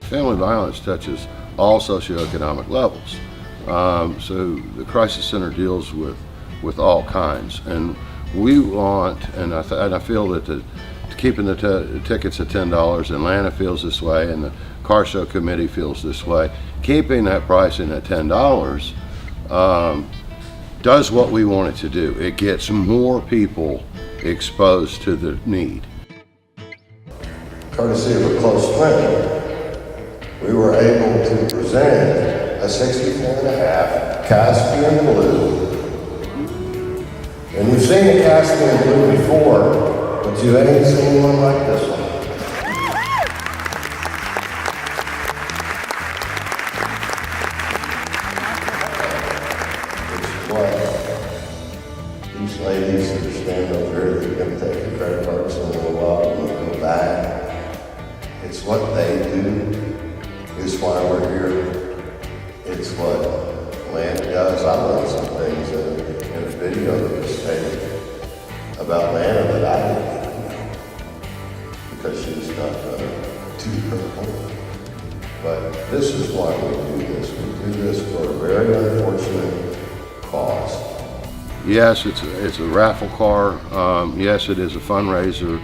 Family violence touches all socioeconomic levels. So the Crisis Center deals with all kinds. And we want, and I feel that keeping the tickets at $10, Atlanta feels this way, and the car show committee feels this way. Keeping that pricing at $10 does what we want it to do. It gets more people exposed to the need. Courtesy of a close friend, we were able to present a 64.5 Caspian Blue. And you've seen a Caspian Blue before, but you ain't seen one like this one. It's what these ladies that stand over here, they're going to take your credit cards in a little while and they'll go back. It's what they do. It's why we're here. It's what Lana does. I learned some things in a video that was taken about Lana that I didn't know, because she's not too critical. But this is why we do this. We do this for a very unfortunate cause. Yes, it's a raffle car. Yes, it is a fundraiser,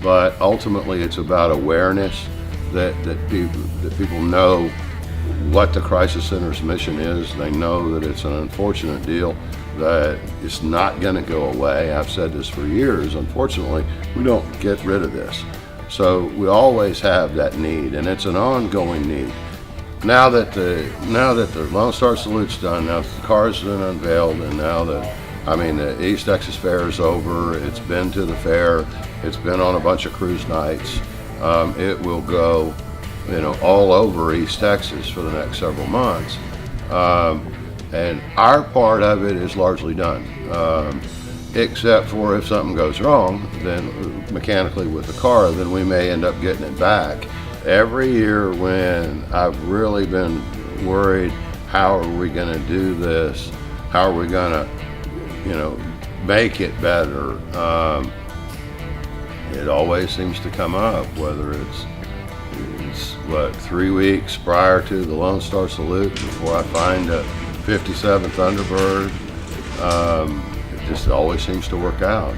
but ultimately it's about awareness that people know what the Crisis Center's mission is. They know that it's an unfortunate deal, that it's not going to go away. I've said this for years. Unfortunately, we don't get rid of this. So we always have that need, and it's an ongoing need. Now that the Lone Star Salute's done, now the car's been unveiled, and now the East Texas Fair is over. It's been to the fair. It's been on a bunch of cruise nights. It will go, all over East Texas for the next several months. And our part of it is largely done, except for if something goes wrong, then mechanically with the car, then we may end up getting it back. Every year when I've really been worried, how are we going to do this? How are we going to, make it better? It always seems to come up, whether it's 3 weeks prior to the Lone Star Salute before I find a 57 Thunderbird. It just always seems to work out.